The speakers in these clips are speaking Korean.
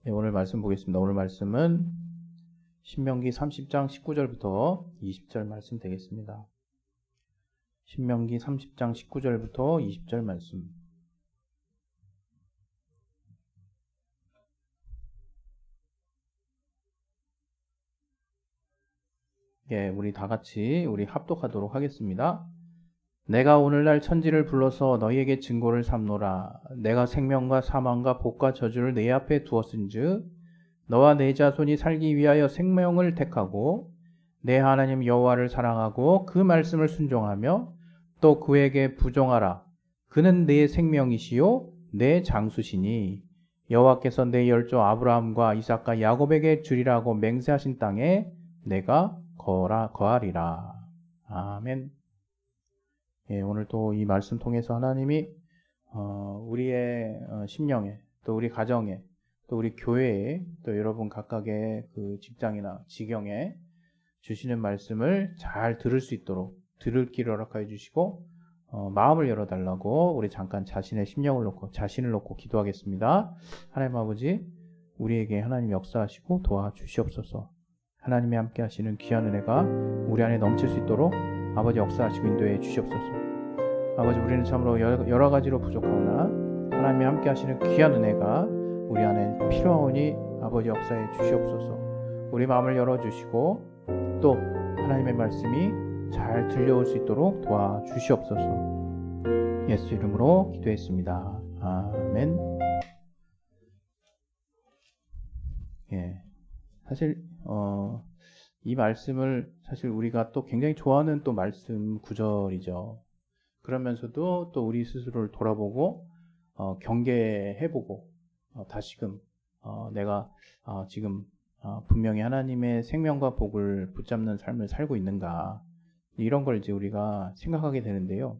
네, 오늘 말씀 보겠습니다. 오늘 말씀은 신명기 30장 19절부터 20절 말씀 되겠습니다. 신명기 30장 19절부터 20절 말씀. 예, 우리 다 같이 합독하도록 하겠습니다. 내가 오늘날 천지를 불러서 너희에게 증거를 삼노라. 내가 생명과 사망과 복과 저주를 내 앞에 두었은즉 너와 내 자손이 살기 위하여 생명을 택하고 내 하나님 여호와를 사랑하고 그 말씀을 순종하며 또 그에게 부종하라. 그는 내 생명이시요 내 장수시니 여호와께서 내 열조 아브라함과 이삭과 야곱에게 주리라고 맹세하신 땅에 내가 거하리라. 아멘. 예, 오늘 또 이 말씀 통해서 하나님이 우리의 심령에, 또 우리 가정에, 또 우리 교회에, 또 여러분 각각의 그 직장이나 지경에 주시는 말씀을 잘 들을 수 있도록 들을 길을 허락하여 주시고 마음을 열어달라고 우리 잠깐 자신의 심령을 놓고 자신을 놓고 기도하겠습니다. 하나님 아버지, 우리에게 하나님 역사하시고 도와주시옵소서. 하나님이 함께 하시는 귀한 은혜가 우리 안에 넘칠 수 있도록 아버지 역사하시고 인도해 주시옵소서. 아버지, 우리는 참으로 여러 가지로 부족하오나 하나님이 함께 하시는 귀한 은혜가 우리 안에 필요하오니 아버지 역사해 주시옵소서. 우리 마음을 열어주시고 또 하나님의 말씀이 잘 들려올 수 있도록 도와주시옵소서. 예수 이름으로 기도했습니다. 아멘. 예, 사실 이 말씀을 사실 우리가 또 굉장히 좋아하는 또 말씀 구절이죠. 그러면서도 또 우리 스스로를 돌아보고 경계해보고 다시금 내가 지금 분명히 하나님의 생명과 복을 붙잡는 삶을 살고 있는가, 이런 걸 이제 우리가 생각하게 되는데요.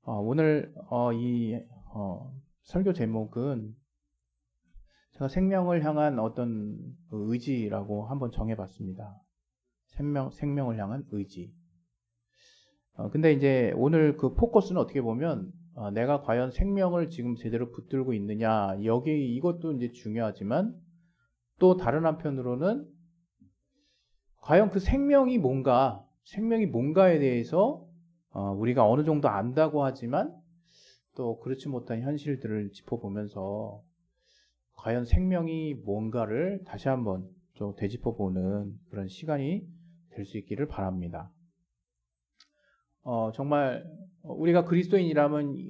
오늘 이 설교 제목은 제가 생명을 향한 어떤 의지라고 한번 정해봤습니다. 생명을 향한 의지. 근데 이제 오늘 그 포커스는 어떻게 보면 내가 과연 생명을 지금 제대로 붙들고 있느냐, 이것도 이제 중요하지만 또 다른 한편으로는 과연 그 생명이 뭔가에 대해서 우리가 어느 정도 안다고 하지만 또 그렇지 못한 현실들을 짚어보면서 과연 생명이 뭔가를 다시 한번 좀 되짚어보는 그런 시간이 될 수 있기를 바랍니다. 정말 우리가 그리스도인이라면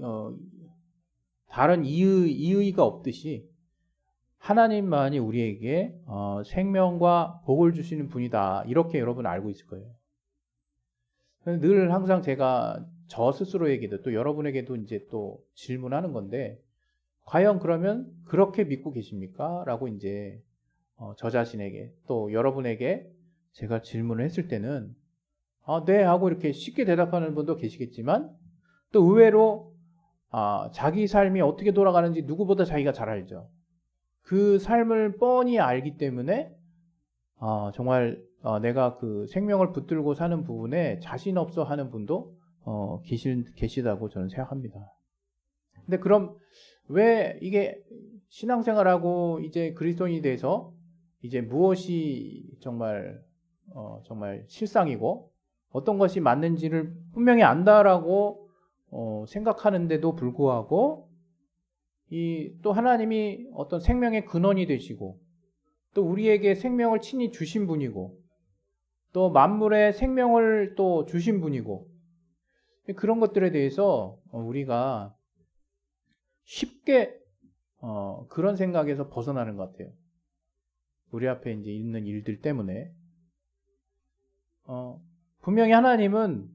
다른 이의가 없듯이 하나님만이 우리에게 생명과 복을 주시는 분이다, 이렇게 여러분 알고 있을 거예요. 늘 항상 제가 저 스스로에게도 또 여러분에게도 이제 또 질문하는 건데, 과연 그러면 그렇게 믿고 계십니까? 라고 이제 저 자신에게 또 여러분에게 제가 질문을 했을 때는 네 하고 이렇게 쉽게 대답하는 분도 계시겠지만, 또 의외로 자기 삶이 어떻게 돌아가는지 누구보다 자기가 잘 알죠. 그 삶을 뻔히 알기 때문에 정말 내가 그 생명을 붙들고 사는 부분에 자신 없어 하는 분도 계시다고 저는 생각합니다. 근데 그럼 왜 이게 신앙생활하고 이제 그리스도인이 돼서 이제 무엇이 정말 실상이고 어떤 것이 맞는지를 분명히 안다라고 생각하는데도 불구하고 또 하나님이 어떤 생명의 근원이 되시고 또 우리에게 생명을 친히 주신 분이고 또 만물에 생명을 또 주신 분이고, 그런 것들에 대해서 우리가 쉽게 그런 생각에서 벗어나는 것 같아요. 우리 앞에 이제 있는 일들 때문에 분명히 하나님은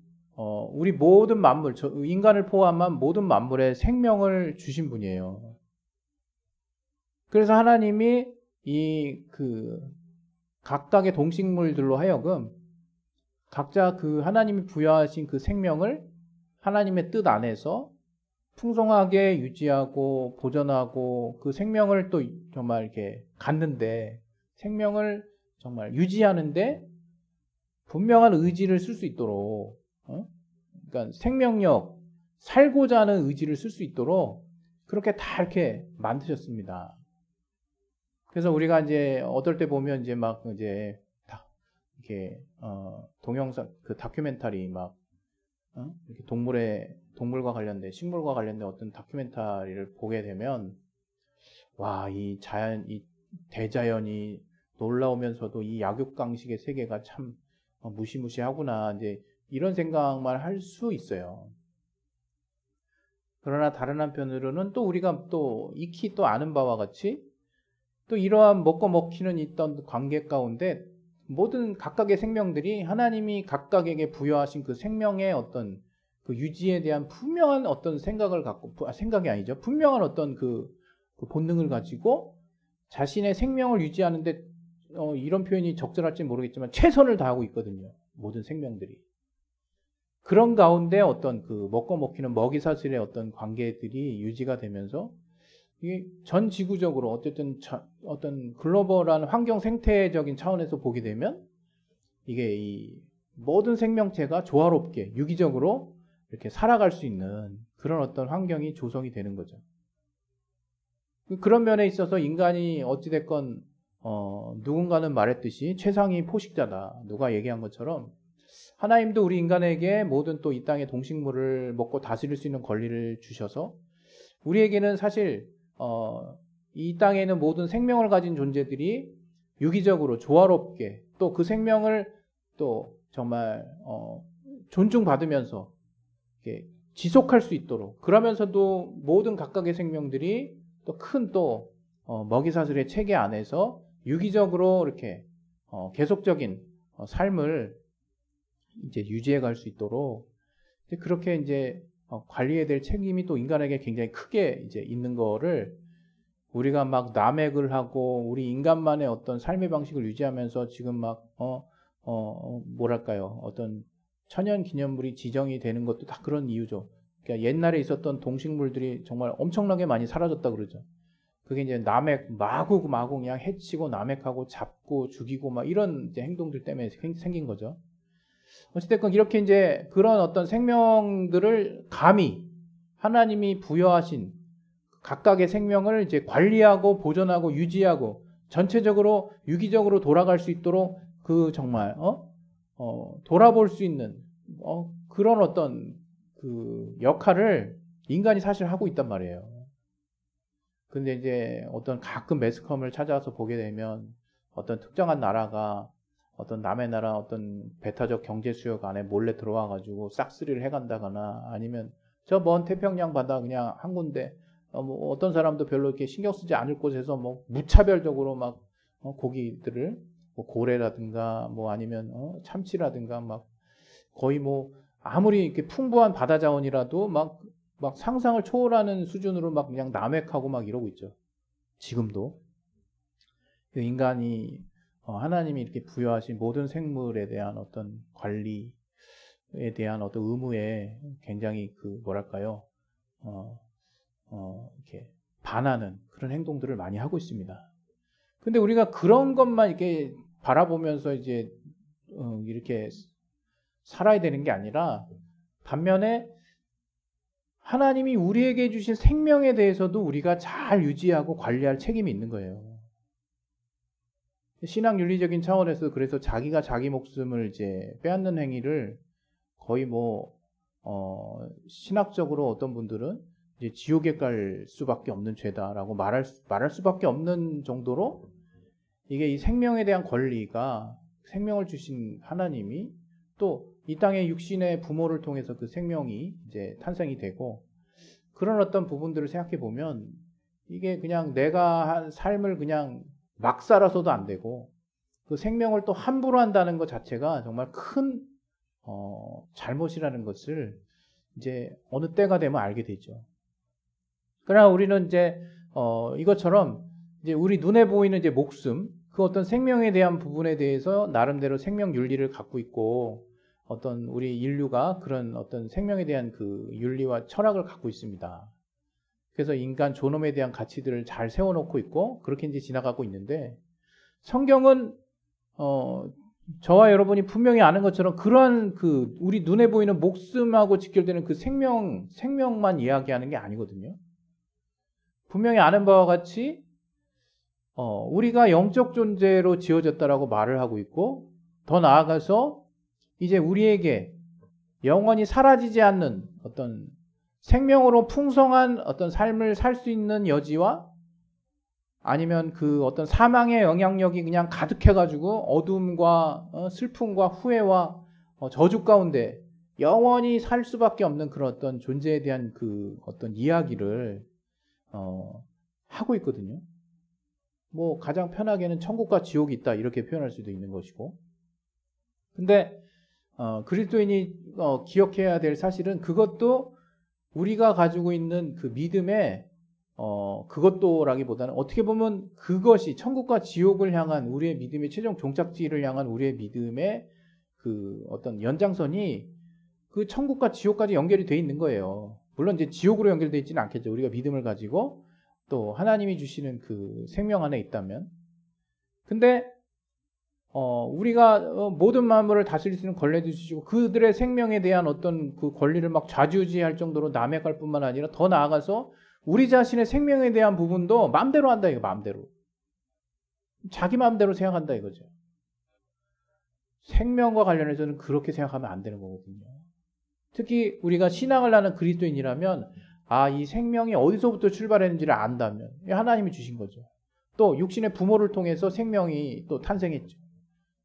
우리 모든 만물, 인간을 포함한 모든 만물에 생명을 주신 분이에요. 그래서 하나님이 각각의 동식물들로 하여금 각자 그 하나님이 부여하신 그 생명을 하나님의 뜻 안에서 풍성하게 유지하고 보존하고 그 생명을 또 정말 이렇게 갖는데, 생명을 정말 유지하는데 분명한 의지를 쓸 수 있도록, 그러니까 생명력, 살고자 하는 의지를 쓸 수 있도록 그렇게 다 이렇게 만드셨습니다. 그래서 우리가 이제 어떨 때 보면 이제 막 이제 이렇게 동영상 그 다큐멘터리 막 이렇게 동물과 관련된 식물과 관련된 어떤 다큐멘터리를 보게 되면 와, 이 대자연이 놀라우면서도 이 약육강식의 세계가 참 무시무시하구나 이제 이런 생각만 할 수 있어요. 그러나 다른 한편으로는 또 우리가 또 익히 또 아는 바와 같이 또 이러한 먹고 먹히는 있던 관계 가운데 모든 각각의 생명들이 하나님이 각각에게 부여하신 그 생명의 어떤 그 유지에 대한 분명한 어떤 생각을 갖고, 생각이 아니죠. 분명한 어떤 그 본능을 가지고 자신의 생명을 유지하는데 이런 표현이 적절할지 모르겠지만 최선을 다하고 있거든요. 모든 생명들이. 그런 가운데 어떤 그 먹고 먹히는 먹이사슬의 어떤 관계들이 유지가 되면서 이게 전 지구적으로 어떤 글로벌한 환경 생태적인 차원에서 보게 되면 이게 이 모든 생명체가 조화롭게 유기적으로 이렇게 살아갈 수 있는 그런 어떤 환경이 조성이 되는 거죠. 그런 면에 있어서 인간이 어찌됐건 누군가는 말했듯이 최상위 포식자다. 누가 얘기한 것처럼 하나님도 우리 인간에게 모든 또 이 땅의 동식물을 먹고 다스릴 수 있는 권리를 주셔서 우리에게는 사실 이 땅에 있는 모든 생명을 가진 존재들이 유기적으로 조화롭게 또 그 생명을 또 정말 존중받으면서 이렇게 지속할 수 있도록 그러면서도 모든 각각의 생명들이 또 큰 또 먹이사슬의 체계 안에서 유기적으로 이렇게 계속적인 삶을 이제 유지해 갈 수 있도록 그렇게 이제 관리해야 될 책임이 또 인간에게 굉장히 크게 이제 있는 거를 우리가 막 남획을 하고 우리 인간만의 어떤 삶의 방식을 유지하면서 지금 막 뭐랄까요 어떤 천연 기념물이 지정이 되는 것도 다 그런 이유죠. 그러니까 옛날에 있었던 동식물들이 정말 엄청나게 많이 사라졌다 그러죠. 그게 이제 남획 마구 그냥 해치고 남획하고 잡고 죽이고 막 이런 이제 행동들 때문에 생긴 거죠. 어찌됐건 이렇게 이제 그런 어떤 생명들을 감히 하나님이 부여하신 각각의 생명을 이제 관리하고 보존하고 유지하고 전체적으로 유기적으로 돌아갈 수 있도록 그 정말 돌아볼 수 있는 그런 어떤 그 역할을 인간이 사실 하고 있단 말이에요. 근데 이제 어떤 가끔 매스컴을 찾아서 보게 되면 어떤 특정한 나라가 어떤 남의 나라 어떤 배타적 경제 수역 안에 몰래 들어와 가지고 싹쓸이를 해간다거나 아니면 저 먼 태평양 바다 그냥 한 군데 뭐 어떤 사람도 별로 이렇게 신경 쓰지 않을 곳에서 뭐 무차별적으로 막 고기들을 뭐 고래라든가 뭐 아니면 참치라든가 막 거의 뭐 아무리 이렇게 풍부한 바다 자원이라도 막 상상을 초월하는 수준으로 막 그냥 남획하고 막 이러고 있죠. 지금도 인간이 하나님이 이렇게 부여하신 모든 생물에 대한 어떤 관리에 대한 어떤 의무에 굉장히 그 뭐랄까요 이렇게 반하는 그런 행동들을 많이 하고 있습니다. 근데 우리가 그런 것만 이렇게 바라보면서 이제 이렇게 살아야 되는 게 아니라 반면에 하나님이 우리에게 주신 생명에 대해서도 우리가 잘 유지하고 관리할 책임이 있는 거예요. 신앙 윤리적인 차원에서 그래서 자기가 자기 목숨을 이제 빼앗는 행위를 거의 뭐 신학적으로 어떤 분들은 이제 지옥에 갈 수밖에 없는 죄다라고 말할 수밖에 없는 정도로 이게 이 생명에 대한 권리가 생명을 주신 하나님이 또 이 땅의 육신의 부모를 통해서 그 생명이 이제 탄생이 되고 그런 어떤 부분들을 생각해 보면 이게 그냥 내가 한 삶을 그냥 막 살아서도 안 되고 그 생명을 또 함부로 한다는 것 자체가 정말 큰 잘못이라는 것을 이제 어느 때가 되면 알게 되죠. 그러나 우리는 이제 이것처럼 이제 우리 눈에 보이는 이제 목숨 그 어떤 생명에 대한 부분에 대해서 나름대로 생명 윤리를 갖고 있고 어떤 우리 인류가 그런 어떤 생명에 대한 그 윤리와 철학을 갖고 있습니다. 그래서 인간 존엄에 대한 가치들을 잘 세워놓고 있고 그렇게 이제 지나가고 있는데 성경은 저와 여러분이 분명히 아는 것처럼 그러한 그 우리 눈에 보이는 목숨하고 직결되는 그 생명만 이야기하는 게 아니거든요. 분명히 아는 바와 같이 우리가 영적 존재로 지어졌다라고 말을 하고 있고, 더 나아가서 이제 우리에게 영원히 사라지지 않는 어떤 생명으로 풍성한 어떤 삶을 살 수 있는 여지와, 아니면 그 어떤 사망의 영향력이 그냥 가득해가지고 어둠과 슬픔과 후회와 저주 가운데 영원히 살 수밖에 없는 그런 어떤 존재에 대한 그 어떤 이야기를 하고 있거든요. 뭐 가장 편하게는 천국과 지옥이 있다 이렇게 표현할 수도 있는 것이고, 근데 그리스도인이 기억해야 될 사실은 그것도 우리가 가지고 있는 그 믿음의 그것도라기보다는 어떻게 보면 그것이 천국과 지옥을 향한 우리의 믿음의 최종 종착지를 향한 우리의 믿음의 그 어떤 연장선이 그 천국과 지옥까지 연결이 돼 있는 거예요. 물론 이제 지옥으로 연결되어 있지는 않겠죠. 우리가 믿음을 가지고 또 하나님이 주시는 그 생명 안에 있다면. 근데 우리가 모든 만물을 다스릴 수 있는 권리도 주시고 그들의 생명에 대한 어떤 그 권리를 막 좌지우지할 정도로 남해갈 뿐만 아니라 더 나아가서 우리 자신의 생명에 대한 부분도 마음대로 한다 이거. 마음대로 자기 마음대로 생각한다 이거죠. 생명과 관련해서는 그렇게 생각하면 안 되는 거거든요. 특히 우리가 신앙을 하는 그리스도인이라면 이 생명이 어디서부터 출발했는지를 안다면 하나님이 주신 거죠. 또 육신의 부모를 통해서 생명이 또 탄생했죠.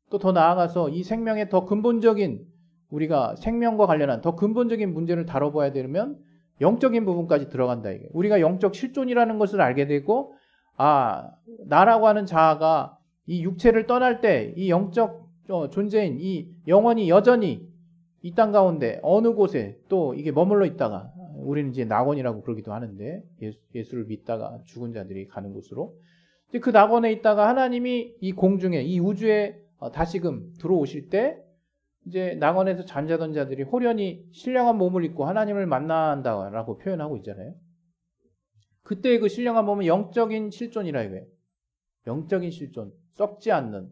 또 더 나아가서 이 생명의 더 근본적인, 우리가 생명과 관련한 더 근본적인 문제를 다뤄봐야 되면 영적인 부분까지 들어간다 이게. 우리가 영적 실존이라는 것을 알게 되고, 나라고 하는 자아가 이 육체를 떠날 때 이 영적 존재인 이 영혼이 여전히 이 땅 가운데 어느 곳에 또 이게 머물러 있다가, 우리는 이제 낙원이라고 그러기도 하는데, 예수를 믿다가 죽은 자들이 가는 곳으로, 그 낙원에 있다가 하나님이 이 공중에 이 우주에 다시금 들어오실 때 이제 낙원에서 잠자던 자들이 호련히 신령한 몸을 입고 하나님을 만난다라고 표현하고 있잖아요. 그때 그 신령한 몸은 영적인 실존이라 이거예요. 영적인 실존, 썩지 않는.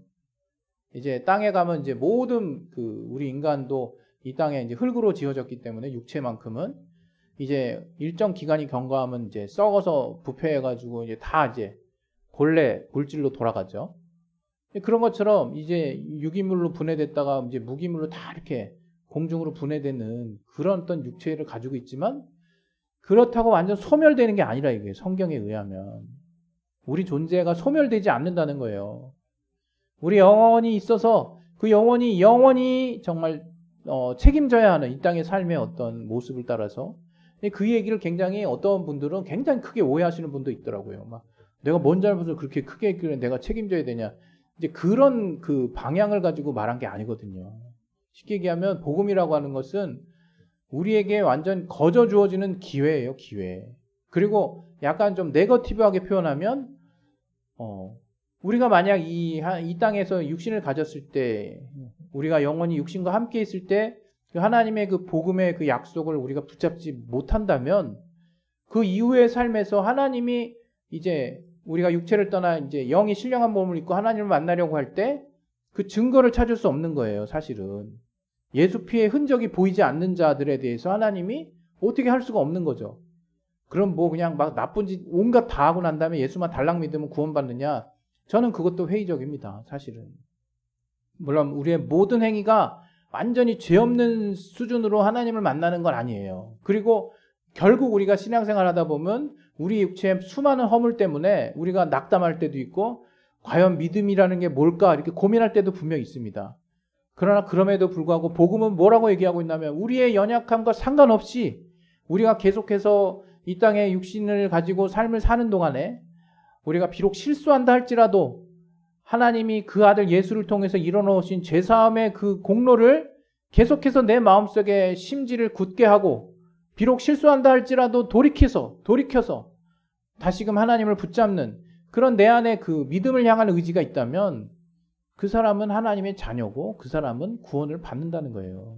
이제 땅에 가면 이제 모든 그 우리 인간도 이 땅에 이제 흙으로 지어졌기 때문에 육체만큼은 이제 일정 기간이 경과하면 이제 썩어서 부패해가지고 이제 다 이제 본래 물질로 돌아가죠. 그런 것처럼 이제 유기물로 분해됐다가 이제 무기물로 다 이렇게 공중으로 분해되는 그런 어떤 육체를 가지고 있지만, 그렇다고 완전 소멸되는 게 아니라 이게 성경에 의하면 우리 존재가 소멸되지 않는다는 거예요. 우리 영혼이 있어서 그 영혼이 정말 책임져야 하는 이 땅의 삶의 어떤 모습을 따라서, 그 얘기를 굉장히 어떤 분들은 굉장히 크게 오해하시는 분도 있더라고요. 막 내가 뭔 잘못을 그렇게 크게 했길래 내가 책임져야 되냐. 이제 그런 그 방향을 가지고 말한 게 아니거든요. 쉽게 얘기하면 복음이라고 하는 것은 우리에게 완전 거저 주어지는 기회예요, 기회. 그리고 약간 좀 네거티브하게 표현하면 우리가 만약 이 땅에서 육신을 가졌을 때, 우리가 영원히 육신과 함께 있을 때 그 하나님의 그 복음의 그 약속을 우리가 붙잡지 못한다면, 그 이후의 삶에서 하나님이 이제 우리가 육체를 떠나 이제 영이 신령한 몸을 입고 하나님을 만나려고 할 때 그 증거를 찾을 수 없는 거예요, 사실은. 예수 피의 흔적이 보이지 않는 자들에 대해서 하나님이 어떻게 할 수가 없는 거죠. 그럼 뭐 그냥 막 나쁜 짓 온갖 다 하고 난 다음에 예수만 달랑 믿으면 구원받느냐? 저는 그것도 회의적입니다, 사실은. 물론 우리의 모든 행위가 완전히 죄 없는 수준으로 하나님을 만나는 건 아니에요. 그리고 결국 우리가 신앙생활 하다 보면 우리 육체의 수많은 허물 때문에 우리가 낙담할 때도 있고, 과연 믿음이라는 게 뭘까 이렇게 고민할 때도 분명히 있습니다. 그러나 그럼에도 불구하고 복음은 뭐라고 얘기하고 있냐면, 우리의 연약함과 상관없이 우리가 계속해서 이 땅에 육신을 가지고 삶을 사는 동안에 우리가 비록 실수한다 할지라도 하나님이 그 아들 예수를 통해서 이뤄놓으신 죄사함의 그 공로를 계속해서 내 마음속에 심지를 굳게 하고, 비록 실수한다 할지라도 돌이켜서 다시금 하나님을 붙잡는 그런 내 안에 그 믿음을 향한 의지가 있다면, 그 사람은 하나님의 자녀고 그 사람은 구원을 받는다는 거예요.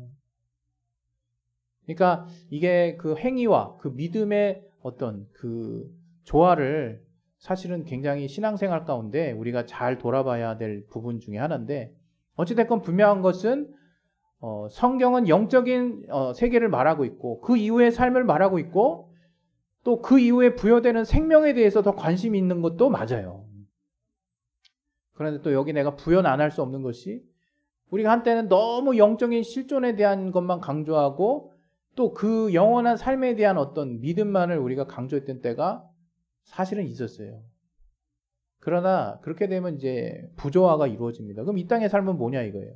그러니까 이게 그 행위와 그 믿음의 어떤 그 조화를 사실은 굉장히 신앙생활 가운데 우리가 잘 돌아봐야 될 부분 중에 하나인데, 어찌됐건 분명한 것은 성경은 영적인 세계를 말하고 있고 그 이후의 삶을 말하고 있고, 또 그 이후에 부여되는 생명에 대해서 더 관심이 있는 것도 맞아요. 그런데 또 여기 내가 부연 안 할 수 없는 것이 우리가 한때는 너무 영적인 실존에 대한 것만 강조하고 또 그 영원한 삶에 대한 어떤 믿음만을 우리가 강조했던 때가 사실은 있었어요. 그러나 그렇게 되면 이제 부조화가 이루어집니다. 그럼 이 땅의 삶은 뭐냐 이거예요.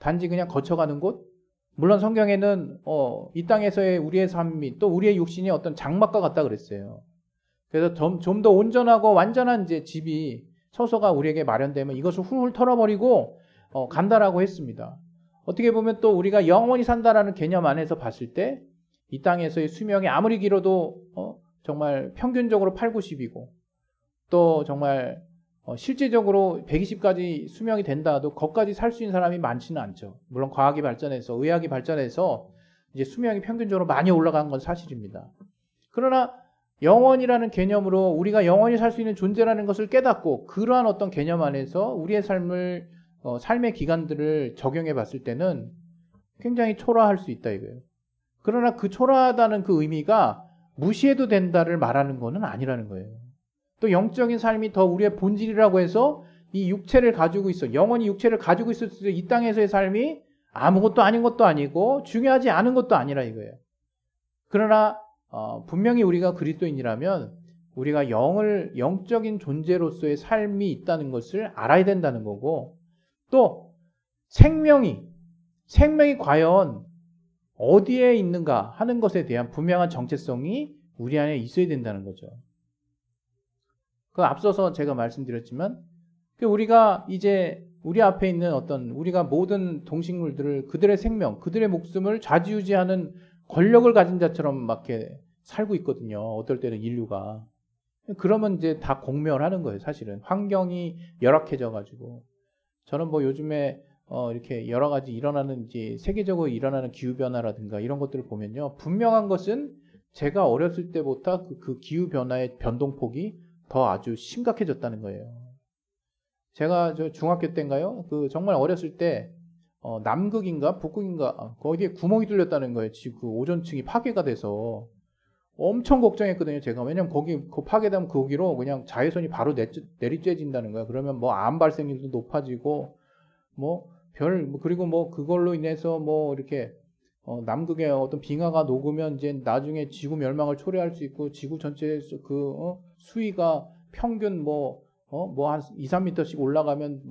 단지 그냥 거쳐가는 곳? 물론 성경에는 이 땅에서의 우리의 삶이 또 우리의 육신이 어떤 장막과 같다 그랬어요. 그래서 좀 더 온전하고 완전한 이제 집이 처소가 우리에게 마련되면 이것을 훌훌 털어버리고 간다라고 했습니다. 어떻게 보면 또 우리가 영원히 산다라는 개념 안에서 봤을 때 이 땅에서의 수명이 아무리 길어도 정말 평균적으로 8, 90이고 또 정말 실제적으로 120까지 수명이 된다 하도 거기까지 살 수 있는 사람이 많지는 않죠. 물론 과학이 발전해서 의학이 발전해서 이제 수명이 평균적으로 많이 올라간 건 사실입니다. 그러나 영원이라는 개념으로 우리가 영원히 살 수 있는 존재라는 것을 깨닫고 그러한 어떤 개념 안에서 우리의 삶의 기간들을 적용해 봤을 때는 굉장히 초라할 수 있다 이거예요. 그러나 그 초라하다는 그 의미가 무시해도 된다를 말하는 것은 아니라는 거예요. 또 영적인 삶이 더 우리의 본질이라고 해서 이 육체를 가지고 있어 영원히 육체를 가지고 있을 때 이 땅에서의 삶이 아무것도 아닌 것도 아니고 중요하지 않은 것도 아니라 이거예요. 그러나 분명히 우리가 그리스도인이라면 우리가 영적인 존재로서의 삶이 있다는 것을 알아야 된다는 거고 또 생명이 과연 어디에 있는가 하는 것에 대한 분명한 정체성이 우리 안에 있어야 된다는 거죠. 그 앞서서 제가 말씀드렸지만 우리가 이제 우리 앞에 있는 우리가 모든 동식물들을 그들의 생명, 그들의 목숨을 좌지우지하는 권력을 가진 자처럼 막 이렇게 살고 있거든요. 어떨 때는 인류가. 그러면 이제 다 공멸하는 거예요, 사실은. 환경이 열악해져 가지고. 저는 뭐 요즘에 이렇게 여러 가지 일어나는 이제 세계적으로 일어나는 기후 변화라든가 이런 것들을 보면요. 분명한 것은 제가 어렸을 때보다 그 기후 변화의 변동폭이 더 아주 심각해졌다는 거예요. 제가 중학교 때인가요? 정말 어렸을 때 남극인가 북극인가 거기에 구멍이 뚫렸다는 거예요. 지금 그 오존층이 파괴가 돼서 엄청 걱정했거든요. 제가 왜냐면 거기 파괴되면 거기로 그냥 자외선이 바로 내리쬐진다는 거예요. 그러면 뭐 암 발생률도 높아지고 그리고 뭐 그걸로 인해서 뭐 이렇게 남극의 어떤 빙하가 녹으면 이제 나중에 지구 멸망을 초래할 수 있고 지구 전체의 수위가 평균 한 2, 3m씩 올라가면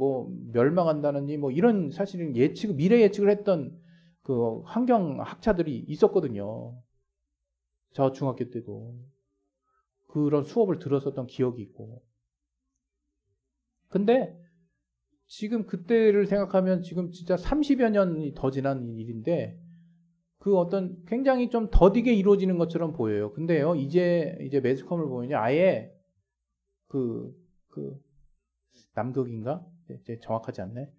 멸망한다느니 이런 사실은 미래 예측을 했던 그 환경 학자들이 있었거든요. 저 중학교 때도 그런 수업을 들었었던 기억이 있고. 근데 지금 그때를 생각하면 지금 진짜 30여 년이 더 지난 일인데 그 어떤 굉장히 좀 더디게 이루어지는 것처럼 보여요. 근데요, 이제 매스컴을 보면 아예 남극인가? 이제 정확하지 않네.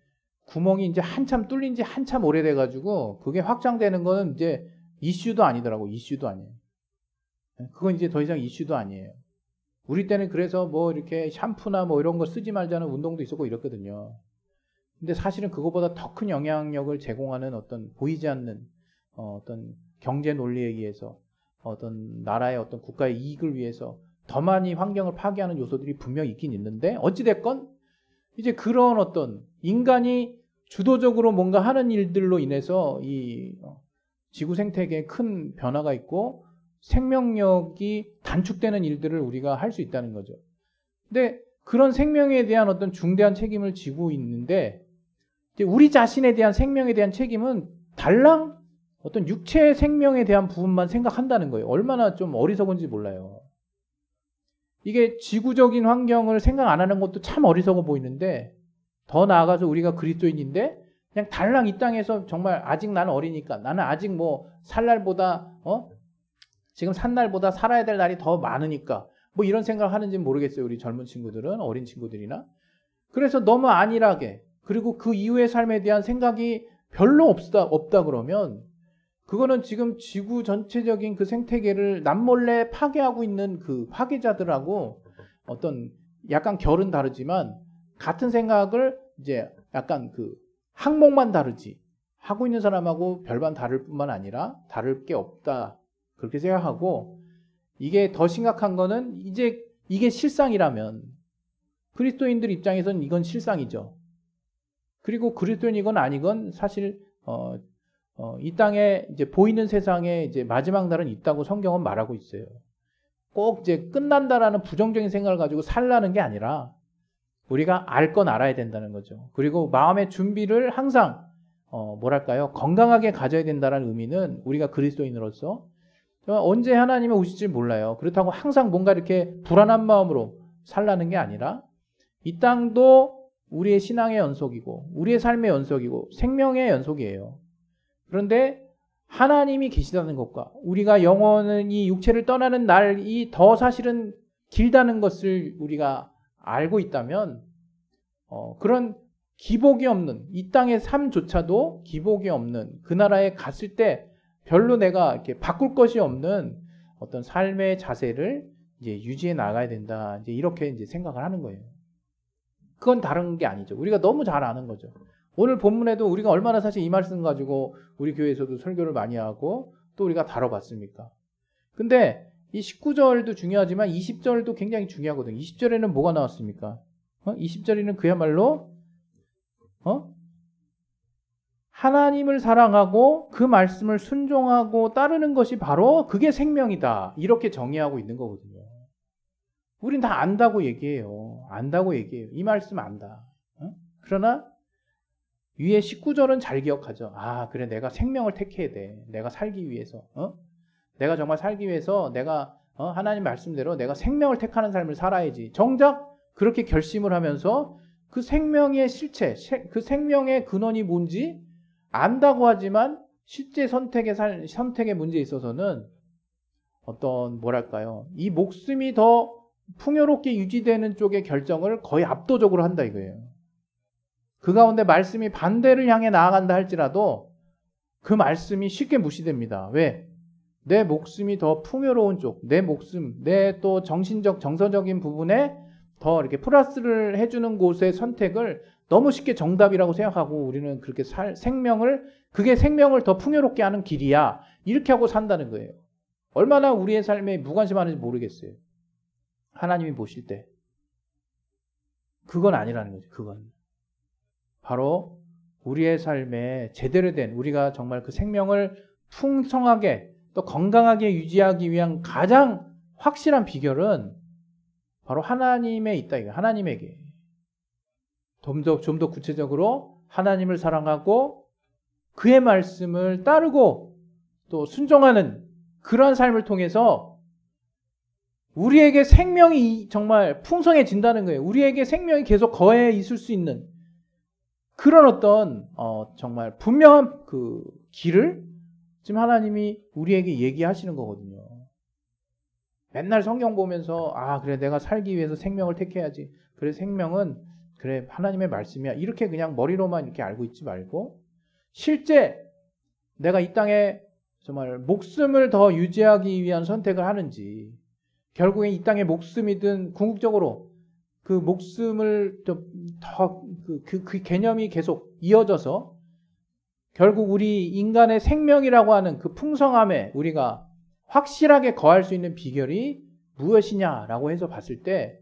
구멍이 이제 한참 뚫린 지 한참 오래돼가지고 그게 확장되는 거는 이제 이슈도 아니더라고. 이슈도 아니에요. 그건 이제 더 이상 이슈도 아니에요. 우리 때는 그래서 이렇게 샴푸나 이런 거 쓰지 말자는 운동도 있었고 이랬거든요. 근데 사실은 그거보다 더 큰 영향력을 제공하는 어떤 보이지 않는 어떤 경제 논리에 의해서 어떤 나라의 어떤 국가의 이익을 위해서 더 많이 환경을 파괴하는 요소들이 분명히 있긴 있는데 어찌됐건 이제 그런 어떤 인간이 주도적으로 뭔가 하는 일들로 인해서 이 지구 생태계에 큰 변화가 있고 생명력이 단축되는 일들을 우리가 할 수 있다는 거죠. 근데 그런 생명에 대한 어떤 중대한 책임을 지고 있는데 이제 우리 자신에 대한 생명에 대한 책임은 달랑 어떤 육체의 생명에 대한 부분만 생각한다는 거예요. 얼마나 좀 어리석은지 몰라요. 이게 지구적인 환경을 생각 안 하는 것도 참 어리석어 보이는데 더 나아가서 우리가 그리스도인인데 그냥 달랑 이 땅에서 정말 아직 나는 어리니까 나는 아직 살 날보다 지금 산 날보다 살아야 될 날이 더 많으니까 이런 생각을 하는지는 모르겠어요. 우리 젊은 친구들은 어린 친구들이나 그래서 너무 안일하게 그리고 그 이후의 삶에 대한 생각이 별로 없다 그러면 그거는 지금 지구 전체적인 그 생태계를 남몰래 파괴하고 있는 그 파괴자들하고 어떤 약간 결은 다르지만 같은 생각을 이제 약간 그 항목만 다르지 하고 있는 사람하고 별반 다를 뿐만 아니라 다를 게 없다 그렇게 생각하고 이게 더 심각한 거는 이제 이게 실상이라면 그리스도인들 입장에서는 이건 실상이죠. 그리고 그리스도인이건 아니건 사실 이 땅에 이제 보이는 세상에 이제 마지막 날은 있다고 성경은 말하고 있어요. 꼭 이제 끝난다라는 부정적인 생각을 가지고 살라는 게 아니라 우리가 알 건 알아야 된다는 거죠. 그리고 마음의 준비를 항상 뭐랄까요? 건강하게 가져야 된다는 의미는 우리가 그리스도인으로서 언제 하나님이 오실지 몰라요. 그렇다고 항상 뭔가 이렇게 불안한 마음으로 살라는 게 아니라 이 땅도 우리의 신앙의 연속이고 우리의 삶의 연속이고 생명의 연속이에요. 그런데 하나님이 계시다는 것과 우리가 영원히 육체를 떠나는 날이 더 사실은 길다는 것을 우리가 알고 있다면 그런 기복이 없는 이 땅의 삶조차도 기복이 없는 그 나라에 갔을 때 별로 내가 이렇게 바꿀 것이 없는 어떤 삶의 자세를 이제 유지해 나가야 된다. 이제 이렇게 이제 생각을 하는 거예요. 그건 다른 게 아니죠. 우리가 너무 잘 아는 거죠. 오늘 본문에도 우리가 얼마나 사실 이 말씀 가지고 우리 교회에서도 설교를 많이 하고 또 우리가 다뤄봤습니까? 근데 이 19절도 중요하지만 20절도 굉장히 중요하거든요. 20절에는 뭐가 나왔습니까? 20절에는 그야말로 하나님을 사랑하고 그 말씀을 순종하고 따르는 것이 바로 그게 생명이다. 이렇게 정의하고 있는 거거든요. 우린 다 안다고 얘기해요. 안다고 얘기해요. 이 말씀 안다. 그러나 위에 19절은 잘 기억하죠. 아, 그래, 내가 생명을 택해야 돼. 내가 살기 위해서. 내가 정말 살기 위해서 내가 하나님 말씀대로 내가 생명을 택하는 삶을 살아야지. 정작 그렇게 결심을 하면서 그 생명의 실체, 그 생명의 근원이 뭔지 안다고 하지만 실제 선택의 문제에 있어서는 어떤 뭐랄까요? 이 목숨이 더 풍요롭게 유지되는 쪽의 결정을 거의 압도적으로 한다 이거예요. 그 가운데 말씀이 반대를 향해 나아간다 할지라도 그 말씀이 쉽게 무시됩니다. 왜? 내 목숨이 더 풍요로운 쪽, 내 목숨, 내 또 정신적, 정서적인 부분에 더 이렇게 플러스를 해주는 곳의 선택을 너무 쉽게 정답이라고 생각하고 우리는 그렇게 그게 생명을 더 풍요롭게 하는 길이야. 이렇게 하고 산다는 거예요. 얼마나 우리의 삶에 무관심하는지 모르겠어요. 하나님이 보실 때. 그건 아니라는 거죠. 그건. 바로 우리의 삶에 제대로 된 우리가 정말 그 생명을 풍성하게 또 건강하게 유지하기 위한 가장 확실한 비결은 바로 하나님에 있다. 이거 하나님에게. 좀 더 구체적으로 하나님을 사랑하고 그의 말씀을 따르고 또 순종하는 그러한 삶을 통해서 우리에게 생명이 정말 풍성해진다는 거예요. 우리에게 생명이 계속 거해 있을 수 있는 그런 어떤 정말 분명한 그 길을 지금 하나님이 우리에게 얘기하시는 거거든요. 맨날 성경 보면서 그래 내가 살기 위해서 생명을 택해야지. 그래 생명은 그래 하나님의 말씀이야. 이렇게 그냥 머리로만 이렇게 알고 있지 말고 실제 내가 이 땅에 정말 목숨을 더 유지하기 위한 선택을 하는지 결국에 이 땅의 목숨이든 궁극적으로 그 목숨을 그 개념이 계속 이어져서 결국 우리 인간의 생명이라고 하는 그 풍성함에 우리가 확실하게 거할 수 있는 비결이 무엇이냐라고 해서 봤을 때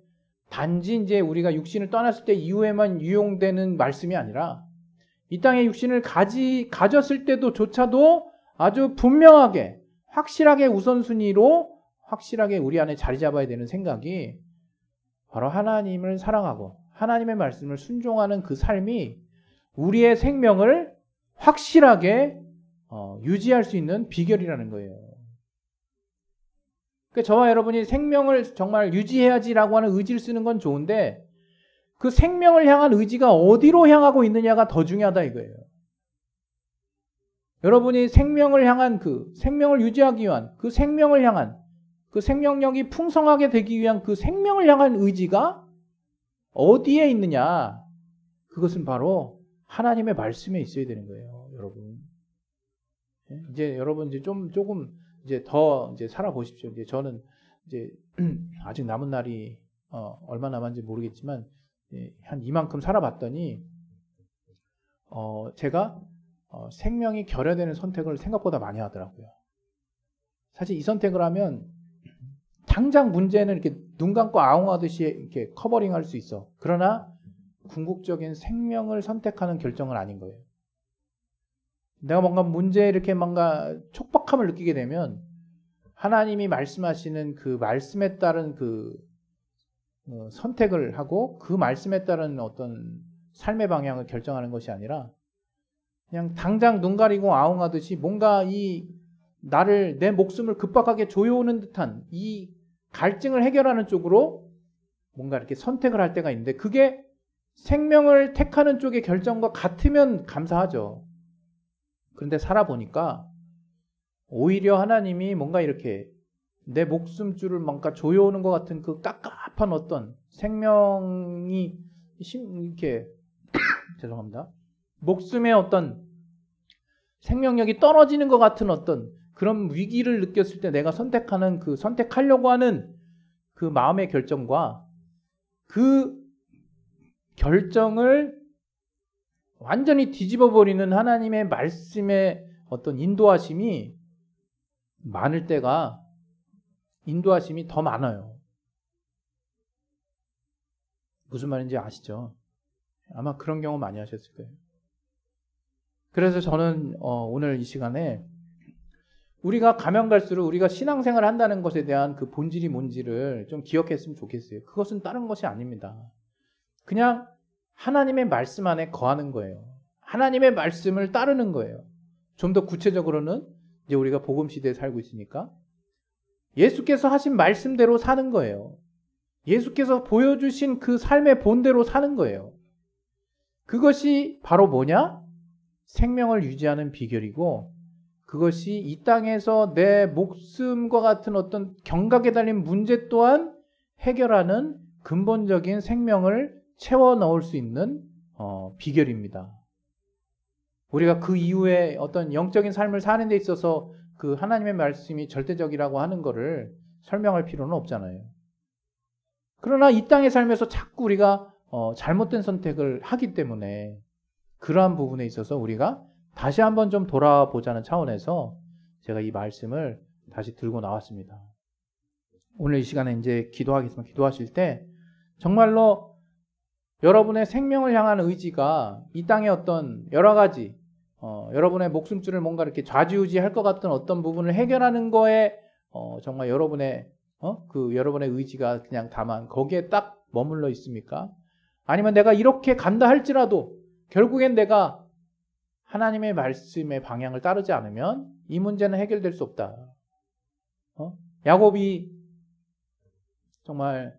단지 이제 우리가 육신을 떠났을 때 이후에만 유용되는 말씀이 아니라 이 땅에 육신을 가졌을 때도조차도 아주 분명하게 확실하게 우선순위로 확실하게 우리 안에 자리 잡아야 되는 생각이 바로 하나님을 사랑하고 하나님의 말씀을 순종하는 그 삶이 우리의 생명을 확실하게 유지할 수 있는 비결이라는 거예요. 그러니까 저와 여러분이 생명을 정말 유지해야지라고 하는 의지를 쓰는 건 좋은데 그 생명을 향한 의지가 어디로 향하고 있느냐가 더 중요하다 이거예요. 여러분이 생명을 향한 생명을 유지하기 위한 그 생명을 향한 그 생명력이 풍성하게 되기 위한 그 생명을 향한 의지가 어디에 있느냐? 그것은 바로 하나님의 말씀에 있어야 되는 거예요, 여러분. 이제 여러분 이제 조금 이제 더 이제 살아보십시오. 이제 저는 이제 아직 남은 날이 얼마 남았는지 모르겠지만 한 이만큼 살아봤더니 제가 생명이 결여되는 선택을 생각보다 많이 하더라고요. 사실 이 선택을 하면 당장 문제는 이렇게 눈 감고 아웅하듯이 이렇게 커버링할 수 있어. 그러나 궁극적인 생명을 선택하는 결정은 아닌 거예요. 내가 뭔가 문제에 이렇게 뭔가 촉박함을 느끼게 되면 하나님이 말씀하시는 그 말씀에 따른 그 선택을 하고 그 말씀에 따른 어떤 삶의 방향을 결정하는 것이 아니라 그냥 당장 눈 가리고 아웅하듯이 뭔가 내 목숨을 급박하게 조여오는 듯한 이 갈증을 해결하는 쪽으로 뭔가 이렇게 선택을 할 때가 있는데 그게 생명을 택하는 쪽의 결정과 같으면 감사하죠. 그런데 살아보니까 오히려 하나님이 뭔가 이렇게 내 목숨줄을 뭔가 조여오는 것 같은 그 깝깝한 어떤 생명이 이렇게 죄송합니다. 목숨의 어떤 생명력이 떨어지는 것 같은 어떤 그런 위기를 느꼈을 때 내가 선택하는 그 선택하려고 하는 그 마음의 결정과 그 결정을 완전히 뒤집어 버리는 하나님의 말씀의 어떤 인도하심이 많을 때가 인도하심이 더 많아요. 무슨 말인지 아시죠? 아마 그런 경우 많이 하셨을 거예요. 그래서 저는 오늘 이 시간에 우리가 가면 갈수록 우리가 신앙생활을 한다는 것에 대한 그 본질이 뭔지를 좀 기억했으면 좋겠어요. 그것은 다른 것이 아닙니다. 그냥 하나님의 말씀 안에 거하는 거예요. 하나님의 말씀을 따르는 거예요. 좀 더 구체적으로는 이제 우리가 복음 시대에 살고 있으니까 예수께서 하신 말씀대로 사는 거예요. 예수께서 보여주신 그 삶의 본대로 사는 거예요. 그것이 바로 뭐냐? 생명을 유지하는 비결이고 그것이 이 땅에서 내 목숨과 같은 어떤 경각에 달린 문제 또한 해결하는 근본적인 생명을 채워 넣을 수 있는 비결입니다. 우리가 그 이후에 어떤 영적인 삶을 사는 데 있어서 그 하나님의 말씀이 절대적이라고 하는 것을 설명할 필요는 없잖아요. 그러나 이 땅의 삶에서 자꾸 우리가 잘못된 선택을 하기 때문에 그러한 부분에 있어서 우리가 다시 한번 좀 돌아보자는 차원에서 제가 이 말씀을 다시 들고 나왔습니다. 오늘 이 시간에 이제 기도하겠습니다. 기도하실 때 정말로 여러분의 생명을 향한 의지가 이 땅의 어떤 여러 가지 여러분의 목숨줄을 뭔가 이렇게 좌지우지할 것 같은 어떤 부분을 해결하는 거에 정말 여러분의 여러분의 의지가 그냥 다만 거기에 딱 머물러 있습니까? 아니면 내가 이렇게 간다 할지라도 결국엔 내가 하나님의 말씀의 방향을 따르지 않으면 이 문제는 해결될 수 없다. 야곱이 정말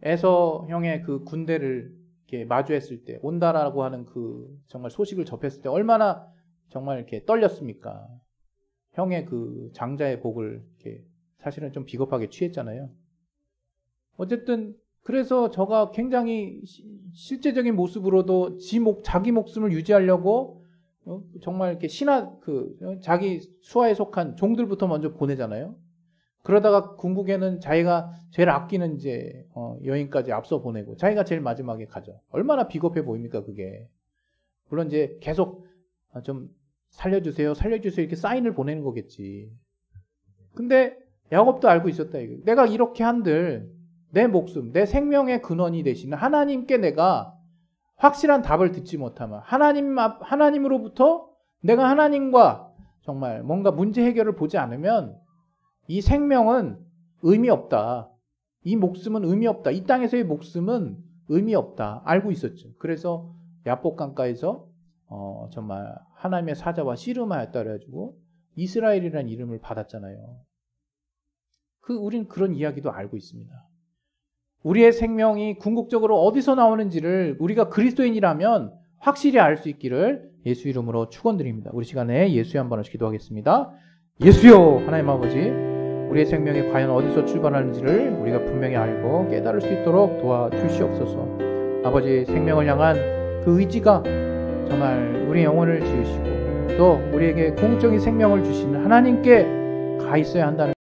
에서 형의 그 군대를 이렇게 마주했을 때 온다라고 하는 그 정말 소식을 접했을 때 얼마나 정말 이렇게 떨렸습니까? 형의 그 장자의 복을 이렇게 사실은 좀 비겁하게 취했잖아요. 어쨌든 그래서 저가 굉장히 실제적인 모습으로도 자기 목숨을 유지하려고 정말 이렇게 자기 수하에 속한 종들부터 먼저 보내잖아요. 그러다가 궁극에는 자기가 제일 아끼는 이제 여인까지 앞서 보내고 자기가 제일 마지막에 가죠. 얼마나 비겁해 보입니까 그게. 물론 이제 계속 좀 살려주세요 이렇게 사인을 보내는 거겠지. 근데 야곱도 알고 있었다 이거. 내가 이렇게 한들 내 목숨, 내 생명의 근원이 되시는 하나님께 내가 확실한 답을 듣지 못하면 하나님으로부터 내가 하나님과 정말 뭔가 문제 해결을 보지 않으면 이 생명은 의미 없다. 이 목숨은 의미 없다. 이 땅에서의 목숨은 의미 없다. 알고 있었죠. 그래서 야복 강가에서 정말 하나님의 사자와 씨름하였다 그래가지고 이스라엘이라는 이름을 받았잖아요. 우린 그런 이야기도 알고 있습니다. 우리의 생명이 궁극적으로 어디서 나오는지를 우리가 그리스도인이라면 확실히 알 수 있기를 예수 이름으로 축원드립니다. 우리 시간에 예수의 한 번씩 기도하겠습니다. 예수여 하나님 아버지, 우리의 생명이 과연 어디서 출발하는지를 우리가 분명히 알고 깨달을 수 있도록 도와주시옵소서. 아버지, 생명을 향한 그 의지가 정말 우리 영혼을 지으시고 또 우리에게 공적인 생명을 주시는 하나님께 가 있어야 한다는